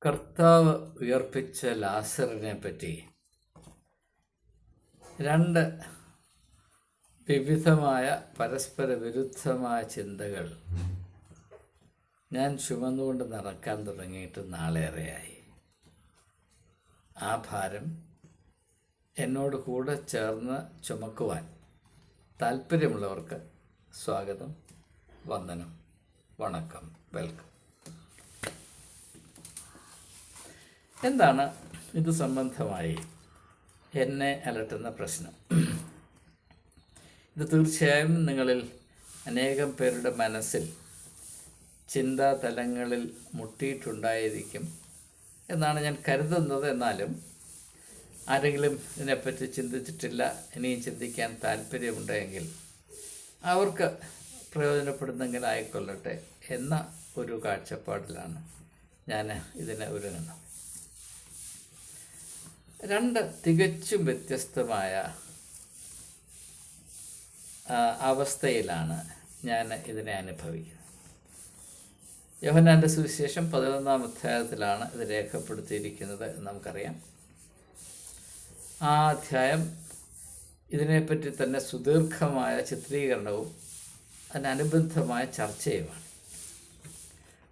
കർത്താവ് ഉയർപ്പിച്ച ലാസറിനെ പറ്റി രണ്ട് വിവിധമായ പരസ്പര വിരുദ്ധമായ ചിന്തകൾ ഞാൻ ചുമന്നുകൊണ്ട് നടക്കാൻ തുടങ്ങിയിട്ട് നാളേറെയായി. ആ ഭാരം എന്നോട് കൂടെ ചേർന്ന് ചുമക്കുവാൻ താല്പര്യമുള്ളവർക്ക് സ്വാഗതം, വന്ദനം, വണക്കം, വെൽക്കം. എന്താണ് ഇത് സംബന്ധമായി എന്നെ അലട്ടുന്ന പ്രശ്നം? ഇത് തീർച്ചയായും നിങ്ങളിൽ അനേകം പേരുടെ മനസ്സിൽ ചിന്താതലങ്ങളിൽ മുട്ടിയിട്ടുണ്ടായിരിക്കും എന്നാണ് ഞാൻ കരുതുന്നത്. എന്നാലും ആരെങ്കിലും ഇതിനെപ്പറ്റി ചിന്തിച്ചിട്ടില്ല, ഇനിയും ചിന്തിക്കാൻ താല്പര്യമുണ്ടെങ്കിൽ അവർക്ക് പ്രയോജനപ്പെടുന്നെങ്കിൽ ആയിക്കൊള്ളട്ടെ എന്ന ഒരു കാഴ്ചപ്പാടിലാണ് ഞാൻ ഇതിനെ ഒരുങ്ങുന്നത്. രണ്ട് തികച്ചും വ്യത്യസ്തമായ അവസ്ഥയിലാണ് ഞാൻ ഇതിനെ അനുഭവിക്കുന്നത്. യോഹന്നാൻ്റെ സുവിശേഷം 11-ാം അധ്യായത്തിലാണ് ഇത് രേഖപ്പെടുത്തിയിരിക്കുന്നത് എന്ന് നമുക്കറിയാം. ആ അധ്യായം ഇതിനെപ്പറ്റി തന്നെ സുദീർഘമായ ചിത്രീകരണവും അതിനനുബന്ധമായ ചർച്ചയുമാണ്.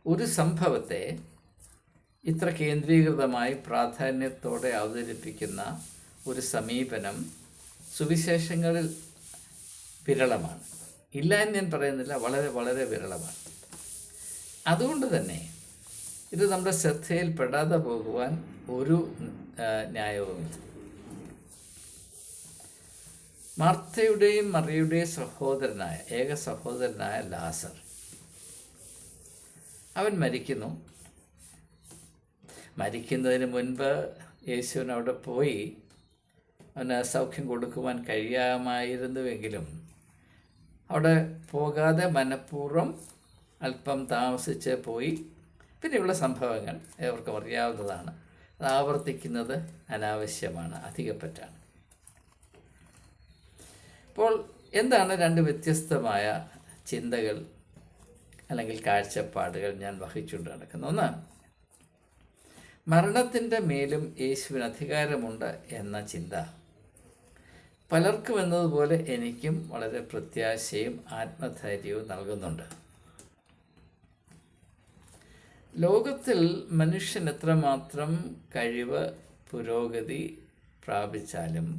ഒരു സംഭവത്തെ ഇത്ര കേന്ദ്രീകൃതമായി പ്രാധാന്യത്തോടെ അവതരിപ്പിക്കുന്ന ഒരു സമീപനം സുവിശേഷങ്ങളിൽ വിരളമാണ്. ഇല്ല എന്ന് ഞാൻ പറയുന്നില്ല, വളരെ വളരെ വിരളമാണ്. അതുകൊണ്ട് തന്നെ ഇത് നമ്മുടെ ശ്രദ്ധയിൽ പെടാതെ പോകുവാൻ ഒരു ന്യായവുമില്ല. മാർത്തയുടെയും മറിയുടെയും സഹോദരനായ ഏക സഹോദരനായ ലാസർ, അവൻ മരിക്കുന്നതിന് മുൻപ് യേശുവിന് അവിടെ പോയി അവന് സൗഖ്യം കൊടുക്കുവാൻ കഴിയാമായിരുന്നുവെങ്കിലും അവിടെ പോകാതെ മനഃപൂർവ്വം അല്പം താമസിച്ച് പോയി. പിന്നെയുള്ള സംഭവങ്ങൾ ഏവർക്കും അറിയാവുന്നതാണ്. അത് ആവർത്തിക്കുന്നത് അനാവശ്യമാണ്, അധികപ്പറ്റാണ്. അപ്പോൾ എന്താണ് രണ്ട് വ്യത്യസ്തമായ ചിന്തകൾ അല്ലെങ്കിൽ കാഴ്ചപ്പാടുകൾ ഞാൻ വഹിച്ചുകൊണ്ട് നടക്കുന്നത്? ഒന്ന്, മരണത്തിൻ്റെ മേലും യേശുവിന് അധികാരമുണ്ട് എന്ന ചിന്ത പലർക്കും എന്നതുപോലെ എനിക്കും വളരെ പ്രത്യാശയും ആത്മധൈര്യവും നൽകുന്നുണ്ട്. ലോകത്തിൽ മനുഷ്യൻ എത്രമാത്രം കഴിവ്, പുരോഗതി പ്രാപിച്ചാലും,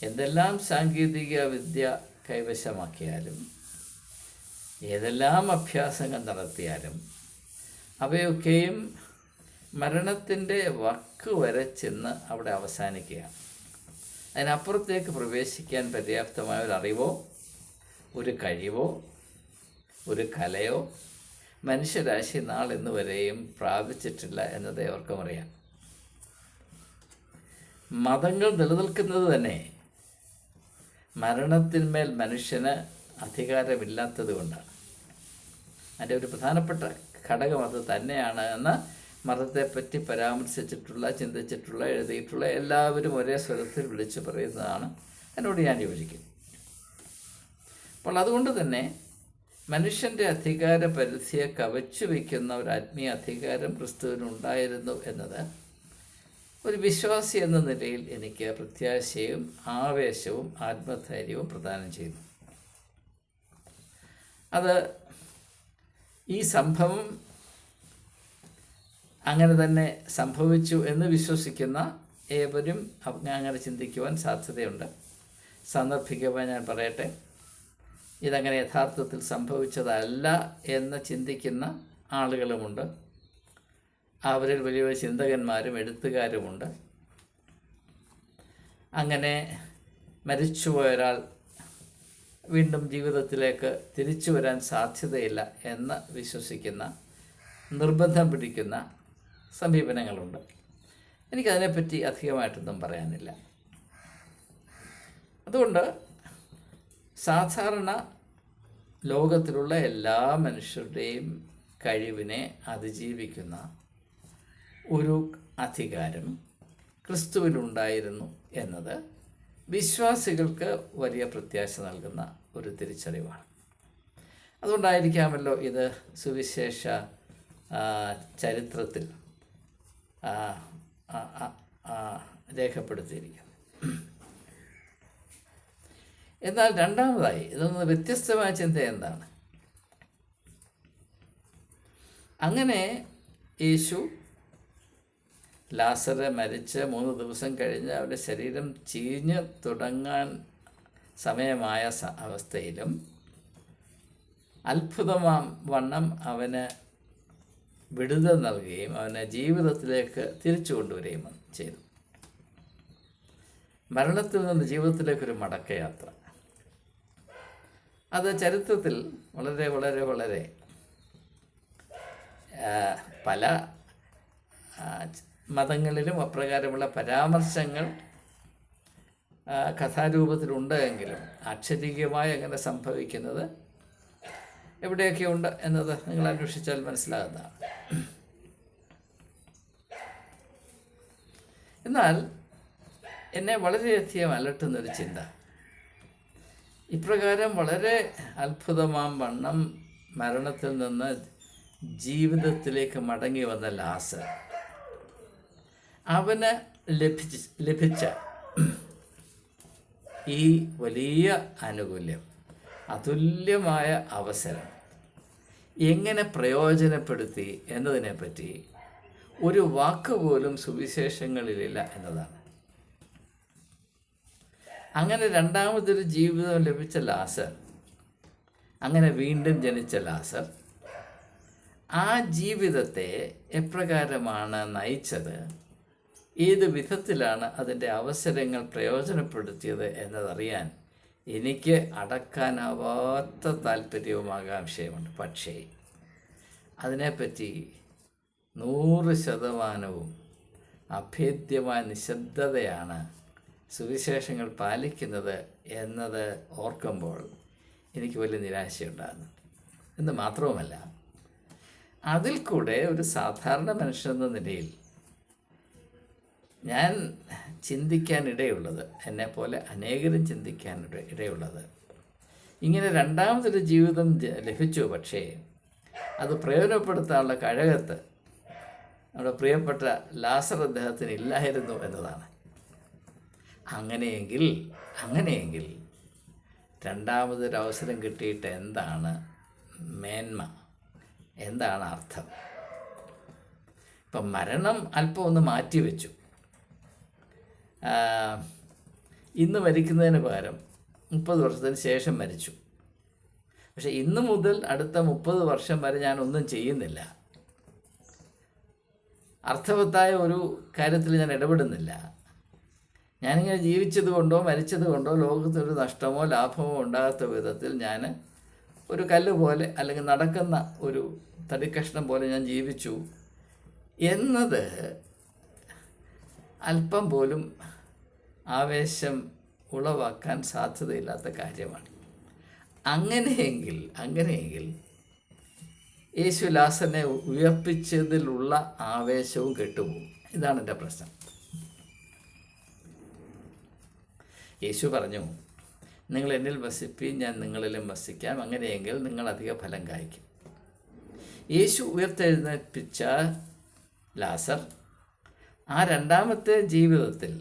എന്തെല്ലാം സാങ്കേതിക വിദ്യ കൈവശമാക്കിയാലും, ഏതെല്ലാം അഭ്യാസങ്ങൾ നടത്തിയാലും അവയൊക്കെയും മരണത്തിൻ്റെ വക്ക് വരെ ചെന്ന് അവിടെ അവസാനിക്കുകയാണ്. അതിനപ്പുറത്തേക്ക് പ്രവേശിക്കാൻ പര്യാപ്തമായ ഒരു അറിവോ ഒരു കഴിവോ ഒരു കലയോ മനുഷ്യരാശി നാളിന്ന് വരെയും പ്രാപിച്ചിട്ടില്ല എന്നത് ഏവർക്കും അറിയാം. മതങ്ങൾ നിലനിൽക്കുന്നത് തന്നെ മരണത്തിന്മേൽ മനുഷ്യന് അധികാരമില്ലാത്തത് കൊണ്ടാണ്. അതിൻ്റെ ഒരു പ്രധാനപ്പെട്ട ഘടകം അത് തന്നെയാണ് എന്ന് മതത്തെപ്പറ്റി പരാമർശിച്ചിട്ടുള്ള, ചിന്തിച്ചിട്ടുള്ള, എഴുതിയിട്ടുള്ള എല്ലാവരും ഒരേ സ്വരത്തിൽ വിളിച്ചു പറയുന്നതാണ്. എന്നോട് ഞാൻ യോജിക്കുന്നു. അപ്പോൾ അതുകൊണ്ട് തന്നെ മനുഷ്യൻ്റെ അധികാര പരിധിയെ കവച്ചു വയ്ക്കുന്ന ഒരു ആത്മീയ അധികാരം ക്രിസ്തുവിനുണ്ടായിരുന്നു എന്നത് ഒരു വിശ്വാസി എന്ന നിലയിൽ എനിക്ക് പ്രത്യാശയും ആവേശവും ആത്മധൈര്യവും പ്രദാനം ചെയ്യുന്നു. അത് ഈ സംഭവം അങ്ങനെ തന്നെ സംഭവിച്ചു എന്ന് വിശ്വസിക്കുന്ന ഏവരും അങ്ങനെ ചിന്തിക്കുവാൻ സാധ്യതയുണ്ട്. സാന്ദർഭികമായി ഞാൻ പറയട്ടെ, ഇതങ്ങനെ യഥാർത്ഥത്തിൽ സംഭവിച്ചതല്ല എന്ന് ചിന്തിക്കുന്ന ആളുകളുമുണ്ട്. അവരിൽ വലിയ വലിയ ചിന്തകന്മാരും എഴുത്തുകാരുമുണ്ട്. അങ്ങനെ മരിച്ചുപോയ ഒരാൾ വീണ്ടും ജീവിതത്തിലേക്ക് തിരിച്ചു വരാൻ സാധ്യതയില്ല എന്ന് വിശ്വസിക്കുന്ന, നിർബന്ധം പിടിക്കുന്ന സമീപനങ്ങളുണ്ട്. എനിക്കതിനെപ്പറ്റി അധികമായിട്ടൊന്നും പറയാനില്ല. അതുകൊണ്ട് സാധാരണ ലോകത്തിലുള്ള എല്ലാ മനുഷ്യരുടെയും കഴിവിനെ അതിജീവിക്കുന്ന ഒരു അധികാരം ക്രിസ്തുവിനുണ്ടായിരുന്നു എന്നത് വിശ്വാസികൾക്ക് വലിയ പ്രത്യാശ നൽകുന്ന ഒരു തിരിച്ചറിവാണ്. അതുകൊണ്ടായിരിക്കാമല്ലോ ഇത് സുവിശേഷ ചരിത്രത്തിൽ രേഖപ്പെടുത്തിയിരിക്കുന്നത്. എന്നാൽ രണ്ടാമതായി ഇതൊന്ന് വ്യത്യസ്തമായ ചിന്ത എന്താണ്? അങ്ങനെ യേശു ലാസറ് മരിച്ച് 3 ദിവസം കഴിഞ്ഞ് അവൻ്റെ ശരീരം ചീഞ്ഞ് തുടങ്ങാൻ സമയമായ അവസ്ഥയിലും അത്ഭുതമാം വണ്ണം അവന് വിടുതൽ നൽകുകയും അവനെ ജീവിതത്തിലേക്ക് തിരിച്ചു കൊണ്ടുവരികയും ചെയ്തു. മരണത്തിൽ നിന്ന് ജീവിതത്തിലേക്കൊരു മടക്കയാത്ര. അത് ചരിത്രത്തിൽ വളരെ വളരെ വളരെ പല മതങ്ങളിലും അപ്രകാരമുള്ള പരാമർശങ്ങൾ കഥാരൂപത്തിലുണ്ട് എങ്കിലും ആക്ഷരികമായി അങ്ങനെ സംഭവിക്കുന്നത് എവിടെയൊക്കെ ഉണ്ട് എന്നത് നിങ്ങൾ അന്വേഷിച്ചാൽ മനസ്സിലാകുന്നതാണ്. എന്നാൽ എന്നെ വളരെയധികം അലട്ടുന്നൊരു ചിന്ത, ഇപ്രകാരം വളരെ അത്ഭുതമാം വണ്ണം മരണത്തിൽ നിന്ന് ജീവിതത്തിലേക്ക് മടങ്ങി വന്ന ലാസർ, അവന് ലഭിച്ച ഈ വലിയ ആനുകൂല്യം, അതുല്യമായ അവസരം എങ്ങനെ പ്രയോജനപ്പെടുത്തി എന്നതിനെപ്പറ്റി ഒരു വാക്ക് പോലും സുവിശേഷങ്ങളിലില്ല എന്നതാണ്. അങ്ങനെ രണ്ടാമതൊരു ജീവിതം ലഭിച്ച ലാസർ, അങ്ങനെ വീണ്ടും ജനിച്ച ലാസർ, ആ ജീവിതത്തെ എപ്രകാരമാണ് നയിച്ചത്, ഏത് വിധത്തിലാണ് അതിൻ്റെ അവസരങ്ങൾ പ്രയോജനപ്പെടുത്തിയത് എന്നതറിയാൻ എനിക്ക് അടക്കാനാവാത്ത താല്പര്യവും ആകാംക്ഷയുമുണ്ട്. പക്ഷേ അതിനെപ്പറ്റി 100% അഭേദ്യമായ നിശബ്ദതയാണ് സുവിശേഷങ്ങൾ പാലിക്കുന്നത് എന്നത് ഓർക്കുമ്പോൾ എനിക്ക് വലിയ നിരാശയുണ്ടാകുന്നു. എന്ന് മാത്രവുമല്ല, അതിൽ കൂടെ ഒരു സാധാരണ മനുഷ്യനെന്ന നിലയിൽ ഞാൻ ചിന്തിക്കാനിടയുള്ളത്, എന്നെപ്പോലെ അനേകരും ചിന്തിക്കാൻ ഇടയുള്ളത്, ഇങ്ങനെ രണ്ടാമതൊരു ജീവിതം ലഭിച്ചു, പക്ഷേ അത് പ്രയോജനപ്പെടുത്താനുള്ള കഴകത്ത് നമ്മുടെ പ്രിയപ്പെട്ട ലാസർ അദ്ദേഹത്തിന് ഇല്ലായിരുന്നു എന്നതാണ്. അങ്ങനെയെങ്കിൽ രണ്ടാമതൊരവസരം കിട്ടിയിട്ട് എന്താണ് മേന്മ, എന്താണ് അർത്ഥം? ഇപ്പം മരണം അല്പം ഒന്ന് മാറ്റിവെച്ചു. ഇന്ന് മരിക്കുന്നതിന് പകരം 30 വർഷത്തിന് ശേഷം മരിച്ചു. പക്ഷേ ഇന്ന് മുതൽ അടുത്ത 30 വർഷം വരെ ഞാനൊന്നും ചെയ്യുന്നില്ല, അർത്ഥവത്തായ ഒരു കാര്യത്തിൽ ഞാൻ ഇടപെടുന്നില്ല. ഞാനിങ്ങനെ ജീവിച്ചത് കൊണ്ടോ മരിച്ചത് കൊണ്ടോ ലോകത്തൊരു നഷ്ടമോ ലാഭമോ ഉണ്ടാകാത്ത വിധത്തിൽ ഞാൻ ഒരു കല്ല് പോലെ അല്ലെങ്കിൽ നടക്കുന്ന ഒരു തടിക്കഷ്ണം പോലെ ഞാൻ ജീവിച്ചു എന്നത് അല്പം പോലും ആവേശം ഉളവാക്കാൻ സാധ്യതയില്ലാത്ത കാര്യമാണ്. അങ്ങനെയെങ്കിൽ യേശു ലാസറിനെ ഉയർപ്പിച്ചതിലുള്ള ആവേശവും കെട്ടുപോകും. ഇതാണ് എൻ്റെ പ്രശ്നം. യേശു പറഞ്ഞു, നിങ്ങൾ എന്നിൽ വസിപ്പീൻ, ഞാൻ നിങ്ങളിലും വസിക്കാം, അങ്ങനെയെങ്കിൽ നിങ്ങൾ അധിക ഫലം കായ്ക്കും. യേശു ഉയർത്തെഴുന്നേൽപ്പിച്ച ലാസർ ആ രണ്ടാമത്തെ ജീവിതത്തിൽ,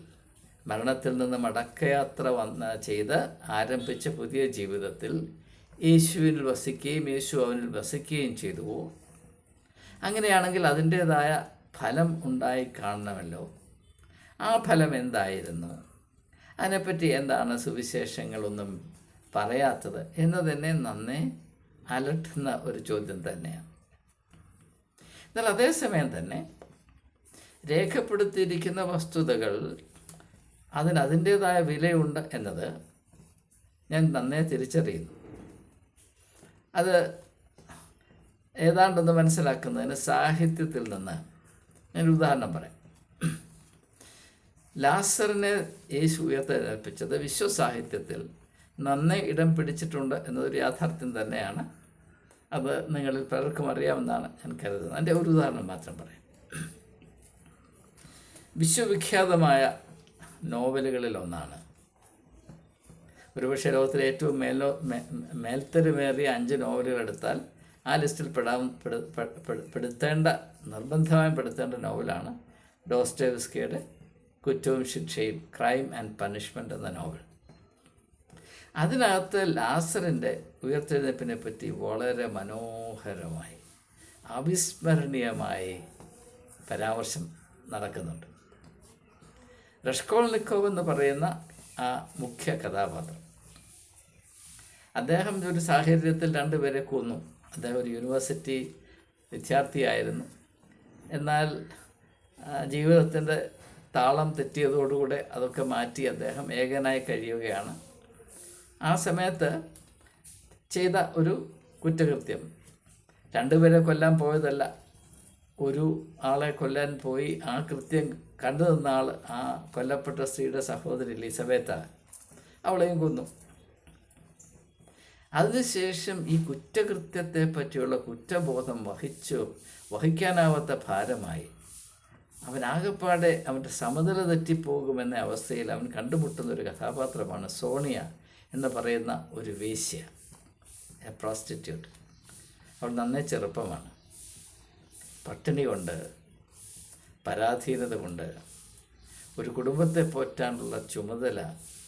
മരണത്തിൽ നിന്ന് മടക്കയാത്ര ചെയ്ത് ആരംഭിച്ച പുതിയ ജീവിതത്തിൽ യേശുവിൽ വസിക്കുകയും യേശു അവനിൽ വസിക്കുകയും ചെയ്തു. അങ്ങനെയാണെങ്കിൽ അതിൻ്റേതായ ഫലം ഉണ്ടായി കാണണമല്ലോ. ആ ഫലം എന്തായിരുന്നു? അതിനെപ്പറ്റി എന്താണ് സുവിശേഷങ്ങളൊന്നും പറയാത്തത് എന്ന് തന്നെ നന്നേ അലട്ടുന്ന ഒരു ചോദ്യം തന്നെയാണ്. എന്നാൽ അതേസമയം തന്നെ രേഖപ്പെടുത്തിയിരിക്കുന്ന വസ്തുതകൾ അതിൻ്റേതായ വിലയുണ്ട് എന്നത് ഞാൻ നന്നേ തിരിച്ചറിയുന്നു. അത് ഏതാണ്ടൊന്ന് മനസ്സിലാക്കുന്നതിന് സാഹിത്യത്തിൽ നിന്ന് ഞാനൊരു ഉദാഹരണം പറയാം. ലാസറിനെ യേശു ഉയർത്തെഴുന്നേൽപ്പിച്ചത് വിശ്വസാഹിത്യത്തിൽ നന്നേ ഇടം പിടിച്ചിട്ടുണ്ട് എന്നതൊരു യാഥാർത്ഥ്യം തന്നെയാണ്. അത് നിങ്ങളിൽ പലർക്കും അറിയാമെന്നാണ് ഞാൻ കരുതുന്നത്. എൻ്റെ ഒരു ഉദാഹരണം മാത്രം പറയാം. വിശ്വവിഖ്യാതമായ നോവലുകളിൽ ഒന്നാണ്, ഒരുപക്ഷെ ലോകത്തിലെ ഏറ്റവും മേൽത്തരമേറിയ 5 നോവലുകൾ എടുത്താൽ ആ ലിസ്റ്റിൽ നിർബന്ധമായും പെടുത്തേണ്ട നോവലാണ് ഡോസ്റ്റോവസ്കിയുടെ കുറ്റവും ശിക്ഷയും, ക്രൈം ആൻഡ് പണിഷ്മെൻ്റ് എന്ന നോവൽ. അതിനകത്ത് ലാസറിൻ്റെ ഉയർത്തെഴുന്നേൽപ്പിനെ പറ്റി വളരെ മനോഹരമായി, അവിസ്മരണീയമായി പരാമർശം നടക്കുന്നുണ്ട്. റഷ്കോൾനിക്കോവ് എന്ന് പറയുന്ന ആ മുഖ്യ കഥാപാത്രം, അദ്ദേഹം ഒരു സാഹചര്യത്തിൽ 2 പേരെ കൊന്നു. അദ്ദേഹം ഒരു യൂണിവേഴ്സിറ്റി വിദ്യാർത്ഥിയായിരുന്നു. എന്നാൽ ജീവിതത്തിൻ്റെ താളം തെറ്റിയതോടുകൂടെ അതൊക്കെ മാറ്റി അദ്ദേഹം ഏകനായി കഴിയുകയാണ്. ആ സമയത്ത് ചെയ്ത ഒരു കുറ്റകൃത്യം, 2 പേരെ കൊല്ലാൻ പോയതല്ല, ഒരു ആളെ കൊല്ലാൻ പോയി. ആ കൃത്യം കണ്ടു നിന്ന ആൾ ആ കൊല്ലപ്പെട്ട സ്ത്രീയുടെ സഹോദരി എലിസബേത്ത, അവളെയും കൊന്നു. അതിനുശേഷം ഈ കുറ്റകൃത്യത്തെ പറ്റിയുള്ള കുറ്റബോധം വഹിക്കാനാവാത്ത ഭാരമായി അവനാകെപ്പാടെ അവൻ്റെ സമനില തെറ്റിപ്പോകുമെന്ന അവസ്ഥയിൽ അവൻ കണ്ടുമുട്ടുന്ന ഒരു കഥാപാത്രമാണ് സോണിയ എന്ന് പറയുന്ന ഒരു വേശ്യ, എ പ്രോസ്റ്റിറ്റ്യൂട്ട്. അവൾ നന്നേ ചെറുപ്പമാണ്, പട്ടിണി കൊണ്ട്, പരാധീനത കൊണ്ട്, ഒരു കുടുംബത്തെ പോറ്റാനുള്ള ചുമതല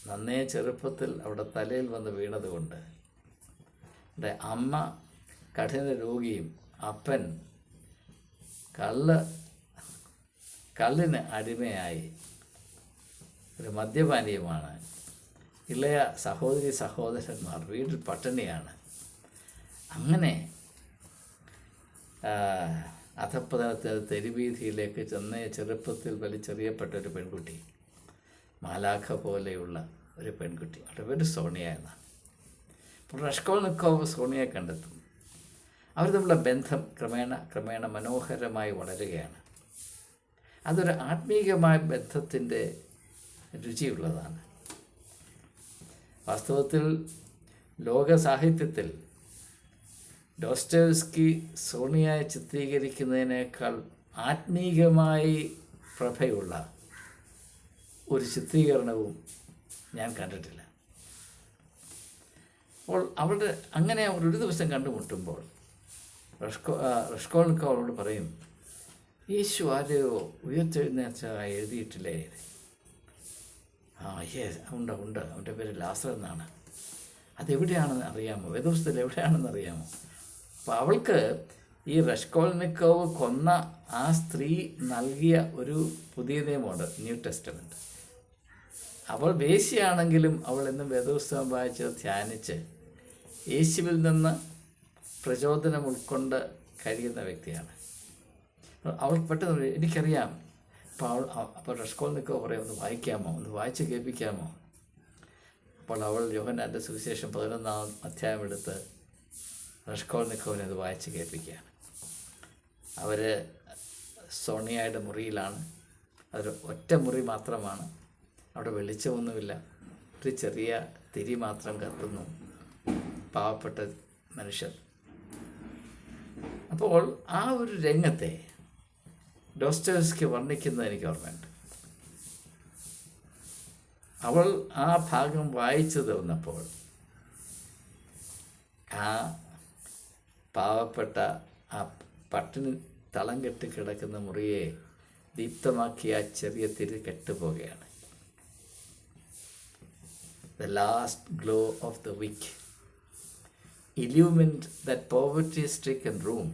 നന്നേ ചെറുപ്പത്തിൽ അവിടെ തലയിൽ വന്ന് വീണതുകൊണ്ട്, അവിടെ അമ്മ കഠിന രോഗിയും അപ്പൻ കള്ളിന് അടിമയായി ഒരു മദ്യപാനിയുമാണ്. ഇളയ സഹോദരന്മാർ വീട്ടിൽ പട്ടിണിയാണ്. അങ്ങനെ അധപ്പതനത്തിന് തെരുവീതിയിലേക്ക് ചെന്ന ചെറുപ്പത്തിൽ വലിച്ചെറിയപ്പെട്ട ഒരു പെൺകുട്ടി, മാലാഖ പോലെയുള്ള ഒരു പെൺകുട്ടി, അവരുടെ പേര് സോണിയ എന്നാണ്. അപ്പോൾ റഷ്കോൾനിക്കോവ് സോണിയയെ കണ്ടെത്തും. അവർ തമ്മിലുള്ള ബന്ധം ക്രമേണ മനോഹരമായി വളരുകയാണ്. അതൊരു ആത്മീയമായ ബന്ധത്തിൻ്റെ രുചിയുള്ളതാണ്. വാസ്തവത്തിൽ ലോക സാഹിത്യത്തിൽ ഡോസ്റ്റോവസ്കി സോണിയയെ ചിത്രീകരിക്കുന്നതിനേക്കാൾ ആത്മീയമായി പ്രഭയുള്ള ഒരു ചിത്രീകരണവും ഞാൻ കണ്ടിട്ടില്ല. അപ്പോൾ അവളുടെ അങ്ങനെ അവർ ഒരു ദിവസം കണ്ടുമുട്ടുമ്പോൾ റഷ്കോൾനിക്കോവ് അവളോട് പറയും, യേശു ആരെയോ ഉയർത്തെഴുന്നേറ്റതായി എഴുതിയിട്ടില്ലേ? ഉണ്ട്, അവൻ്റെ പേര് ലാസർ എന്നാണ്. അതെവിടെയാണെന്ന് അറിയാമോ? വേദപുസ്തകത്തിൽ എവിടെയാണെന്ന് അറിയാമോ? അപ്പോൾ അവൾക്ക് ഈ റഷ്കോൾനിക്കോവ് കൊന്ന ആ സ്ത്രീ നൽകിയ ഒരു പുതിയ നിയമമുണ്ട്, ന്യൂ ടെസ്റ്റമെൻറ്റ്. അവൾ വേശ്യയാണെങ്കിലും അവൾ എന്നും വേദപുസ്തകം വായിച്ച് ധ്യാനിച്ച് യേശുവിൽ നിന്ന് പ്രചോദനം ഉൾക്കൊണ്ട് കഴിയുന്ന വ്യക്തിയാണ്. അവൾ പെട്ടെന്ന് എനിക്കറിയാം. അപ്പോൾ റഷ്കോൾനിക്കോവ് പറയും, ഒന്ന് വായിക്കാമോ, ഒന്ന് വായിച്ച് കേൾപ്പിക്കാമോ? അപ്പോൾ അവൾ യോഹന്നാൻ്റെ സുവിശേഷം 11-ാം അധ്യായം എടുത്ത് റഷ്കോൾനിക്കോവിനെ അത് വായിച്ച് കേൾപ്പിക്കുകയാണ്. അവർ സോണിയയുടെ മുറിയിലാണ്. അതൊരു ഒറ്റ മുറി മാത്രമാണ്, അവിടെ വെളിച്ചമൊന്നുമില്ല, ഒരു ചെറിയ തിരി മാത്രം കത്തുന്നു, പാവപ്പെട്ട മനുഷ്യർ. അപ്പോൾ ആ ഒരു രംഗത്തെ ഡോസ്റ്റോവസ്കി വർണ്ണിക്കുന്നത് എനിക്ക് ഓർമ്മയുണ്ട്. അവൾ ആ ഭാഗം വായിച്ചു തീർന്നപ്പോൾ ആ പാവപ്പെട്ട ആ പട്ടിണി തളം കെട്ടി കിടക്കുന്ന മുറിയെ ദീപ്തമാക്കിയ ആ ചെറിയ തിരി കെട്ടുപോവുകയാണ്. The last glow of the wick illumined that poverty-stricken room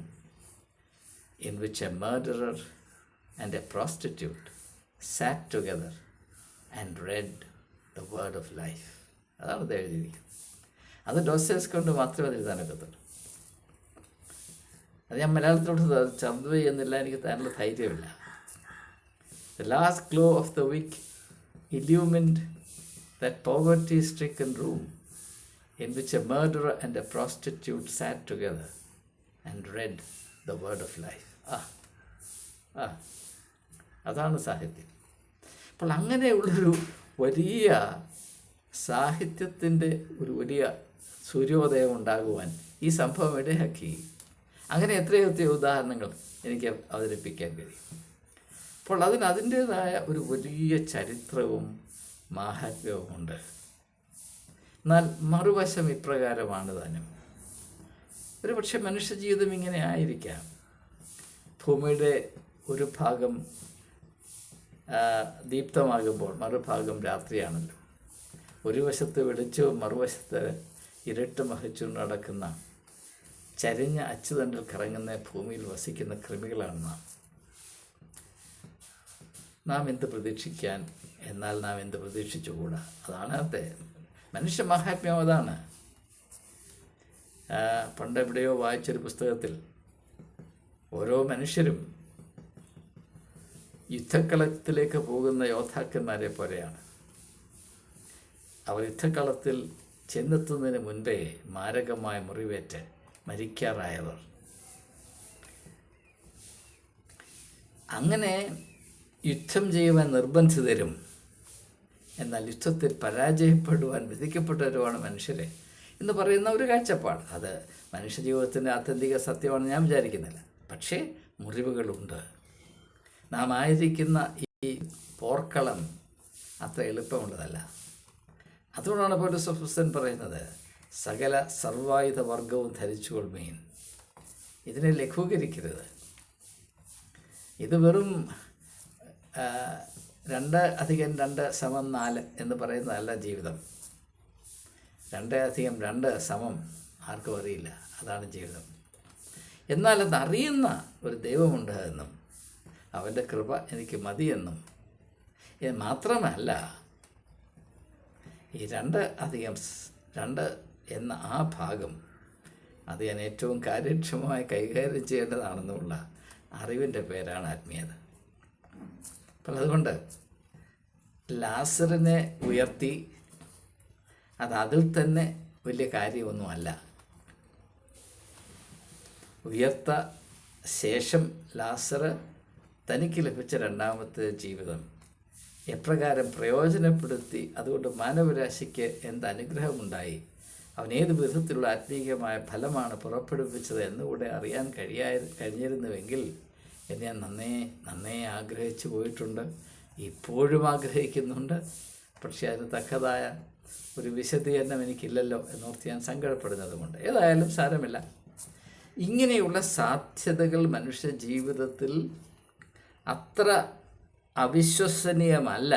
in which a murderer and a prostitute sat together and read the word of life. അതാണ് ഇത് എഴുതിയിരിക്കുന്നത്. അത് ഡോസ്റ്റോവസ്കി കൊണ്ട് മാത്രമേ അത് എഴുതാനൊക്കത്തുള്ളൂ. അത് ഞാൻ മലയാളത്തിലോട്ട് ചന്തു ചെയ്യുന്നില്ല, എനിക്ക് തരാനുള്ള ധൈര്യമില്ല. The last glow of the wick illumined that poverty-stricken room in which a murderer and a prostitute sat together and read the word of life. അതാണ് സാഹിത്യം. അപ്പോൾ അങ്ങനെയുള്ളൊരു വലിയ സാഹിത്യത്തിൻ്റെ ഒരു വലിയ സൂര്യോദയം ഉണ്ടാകുവാൻ ഈ സംഭവം ഇടയാക്കി. അങ്ങനെ എത്രയോ ഉദാഹരണങ്ങൾ എനിക്ക് അവതരിപ്പിക്കാൻ കഴിയും. അപ്പോൾ അതിൻ്റേതായ ഒരു വലിയ ചരിത്രവും മാഹാത്മ്യവുമുണ്ട്. എന്നാൽ മറുവശം ഇപ്രകാരമാണ് താനും. ഒരു പക്ഷെ മനുഷ്യജീവിതം ഇങ്ങനെ ആയിരിക്കാം. ഭൂമിയുടെ ഒരു ഭാഗം ദീപ്തമാകുമ്പോൾ മറുഭാഗം രാത്രിയാണല്ലോ. ഒരു വശത്ത് വെളിച്ചവും മറുവശത്ത് ഇരുട്ട് വഹിച്ചുകൊണ്ട് നടക്കുന്ന ചരിഞ്ഞ അച്ചുതണ്ടിൽ കറങ്ങുന്ന ഭൂമിയിൽ വസിക്കുന്ന കൃമികളാണ് നാം എന്ത് പ്രതീക്ഷിക്കാൻ, എന്നാൽ നാം എന്ത് പ്രതീക്ഷിച്ചുകൂടാ. അതാണ് അതെ മനുഷ്യ മഹാത്മ്യം. അതാണ് പണ്ട് എവിടെയോ വായിച്ചൊരു പുസ്തകത്തിൽ ഓരോ മനുഷ്യരും യുദ്ധക്കളത്തിലേക്ക് പോകുന്ന യോദ്ധാക്കന്മാരെ പോലെയാണ്. അവർ യുദ്ധക്കളത്തിൽ ചെന്നെത്തുന്നതിന് മുൻപേ മാരകമായ മുറിവേറ്റ് മരിക്കാറായവർ. അങ്ങനെ യുദ്ധം ചെയ്യുവാൻ നിർബന്ധിതരും എന്നാൽ യുദ്ധത്തിൽ പരാജയപ്പെടുവാൻ വിധിക്കപ്പെട്ടവരുമാണ് മനുഷ്യരെ എന്ന് പറയുന്ന ഒരു കാഴ്ചപ്പാട്. അത് മനുഷ്യജീവിതത്തിൻ്റെ ആത്യന്തിക സത്യമാണെന്ന് ഞാൻ വിചാരിക്കുന്നില്ല. പക്ഷേ മുറിവുകളുണ്ട്. നാം ആയിരിക്കുന്ന ഈ പോർക്കളം അത്ര എളുപ്പമുള്ളതല്ല. അതുകൊണ്ടാണ് പൗലോസ് അപ്പോസ്തലൻ പറയുന്നത്, സകല സർവായുധ വർഗവും ധരിച്ചുകൊള്ളുമീൻ. ഇതിനെ ലഘൂകരിക്കരുത്. ഇത് വെറും 2 + 2 = 4 എന്ന് പറയുന്നതല്ല ജീവിതം. 2 + 2 ആർക്കും അറിയില്ല. അതാണ് ജീവിതം. എന്നാൽ അതറിയുന്ന ഒരു ദൈവമുണ്ട് എന്നും അവൻ്റെ കൃപ എനിക്ക് മതിയെന്നും മാത്രമല്ല, ഈ 2 + 2 എന്ന ആ ഭാഗം അത് ഞാൻ ഏറ്റവും കാര്യക്ഷമമായി കൈകാര്യം ചെയ്യേണ്ടതാണെന്നുള്ള അറിവിൻ്റെ പേരാണ് ആത്മീയത. അപ്പോൾ അതുകൊണ്ട് ലാസറിനെ ഉയർത്തി അതിൽ തന്നെ വലിയ കാര്യമൊന്നുമല്ല. ഉയർത്ത ശേഷം ലാസർ തനിക്ക് ലഭിച്ച 2ാമത്തെ ജീവിതം എപ്രകാരം പ്രയോജനപ്പെടുത്തി അതുകൊണ്ട് മാനവരാശിക്ക് എന്ത് അനുഗ്രഹമുണ്ടായി, അവൻ ഏത് വിധത്തിലുള്ള ആത്മീയമായ ഫലമാണ് പുറപ്പെടുവിച്ചത് എന്നുകൂടെ അറിയാൻ കഴിഞ്ഞിരുന്നുവെങ്കിൽ എന്ന് ഞാൻ നന്നേ ആഗ്രഹിച്ചു പോയിട്ടുണ്ട്, ഇപ്പോഴും ആഗ്രഹിക്കുന്നുണ്ട്. പക്ഷേ അതിന് തക്കതായ ഒരു വിശദീകരണം എനിക്കില്ലല്ലോ എന്നോർത്ത് ഞാൻ സങ്കടപ്പെടുന്നതുകൊണ്ട്. ഏതായാലും സാരമില്ല. ഇങ്ങനെയുള്ള സാധ്യതകൾ മനുഷ്യ ജീവിതത്തിൽ അത്ര അവിശ്വസനീയമല്ല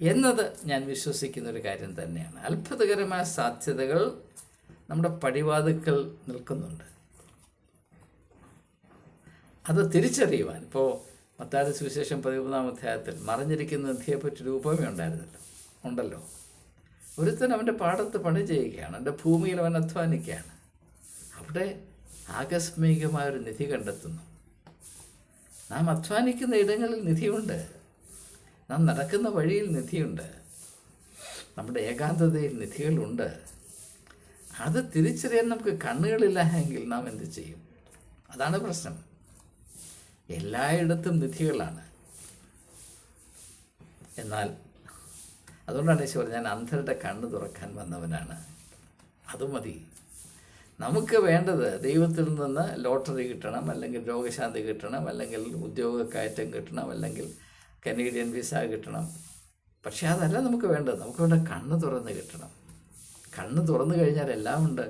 എന്നത് ഞാൻ വിശ്വസിക്കുന്നൊരു കാര്യം തന്നെയാണ്. അത്ഭുതകരമായ സാധ്യതകൾ നമ്മുടെ പടിവാതിൽക്കൽ നിൽക്കുന്നുണ്ട്. അത് തിരിച്ചറിയുവാൻ ഇപ്പോൾ മത്തായിയുടെ സുവിശേഷം 13-ാം അധ്യായത്തിൽ മറിഞ്ഞിരിക്കുന്ന നിധിയെപ്പറ്റി ഉണ്ടല്ലോ. ഒരുത്തൻ അവൻ്റെ പാടത്ത് പണി ചെയ്യുകയാണ്, അവൻ്റെ ഭൂമിയിൽ അവൻ അധ്വാനിക്കുകയാണ്. അവിടെ ആകസ്മികമായൊരു നിധി കണ്ടെത്തുന്നു. നാം അധ്വാനിക്കുന്ന ഇടങ്ങളിൽ നിധിയുണ്ട്, നാം നടക്കുന്ന വഴിയിൽ നിധിയുണ്ട്, നമ്മുടെ ഏകാന്തതയിൽ നിധികളുണ്ട്. അത് തിരിച്ചറിയാൻ നമുക്ക് കണ്ണുകളില്ല എങ്കിൽ നാം എന്ത് ചെയ്യും? അതാണ് പ്രശ്നം. എല്ലായിടത്തും നിധികളാണ്. എന്നാൽ അതുകൊണ്ടാണ് ഈശോ പറഞ്ഞത്, ഞാൻ അന്ധരുടെ കണ്ണ് തുറക്കാൻ വന്നവനാണ്. അത് മതി. നമുക്ക് വേണ്ടത് ദൈവത്തിൽ നിന്ന് ലോട്ടറി കിട്ടണം, അല്ലെങ്കിൽ രോഗശാന്തി കിട്ടണം, അല്ലെങ്കിൽ ഉദ്യോഗക്കയറ്റം കിട്ടണം, അല്ലെങ്കിൽ കനേഡിയൻ വിസ കിട്ടണം. പക്ഷേ അതല്ല നമുക്ക് വേണ്ടത്. നമുക്ക് വേണ്ട കണ്ണ് തുറന്ന് കിട്ടണം. കണ്ണ് തുറന്നു കഴിഞ്ഞാൽ എല്ലാം ഉണ്ട്.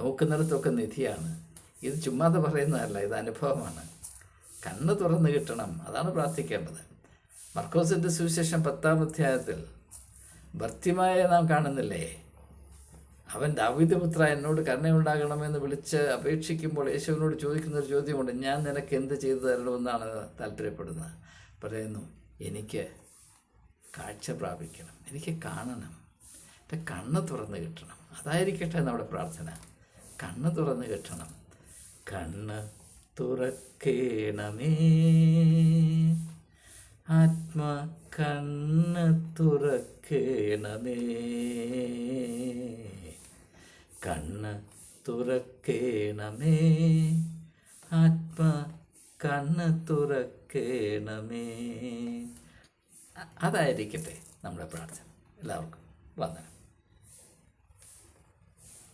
നോക്കുന്നിടത്തൊക്കെ നിധിയാണ്. ഇത് ചുമ്മാതെ പറയുന്നതല്ല, ഇത് അനുഭവമാണ്. കണ്ണ് തുറന്ന് കിട്ടണം, അതാണ് പ്രാർത്ഥിക്കേണ്ടത്. മർക്കോസിൻ്റെ സുവിശേഷം 10-ാം അധ്യായത്തിൽ ഭർത്തിമായെ നാം കാണുന്നില്ലേ? അവൻ ദാവീദ് പുത്ര, എന്നോട് കരുണയുണ്ടാകണമെന്ന് വിളിച്ച് അപേക്ഷിക്കുമ്പോൾ യേശുവിനോട് ചോദിക്കുന്നൊരു ചോദ്യമുണ്ട്, ഞാൻ നിനക്ക് എന്ത് ചെയ്തു തരണമെന്നാണ് താല്പര്യപ്പെടുന്നത്? പറയുന്നു, എനിക്ക് കാഴ്ച പ്രാപിക്കണം, എനിക്ക് കാണണം, എൻ്റെ കണ്ണ് തുറന്ന് കിട്ടണം. അതായിരിക്കട്ടെ നമ്മുടെ പ്രാർത്ഥന. കണ്ണ് തുറന്ന് കിട്ടണം. കണ്ണ് തുറക്കേണമേ ആത്മാ, കണ്ണ് തുറക്കേണമേ, കണ്ണ് തുറക്കേണമേ ആത്മാ, കണ്ണ് തുറക്കേണമേ. അതായിരിക്കട്ടെ നമ്മുടെ പ്രാർത്ഥന. എല്ലാവർക്കും വന്ദനം.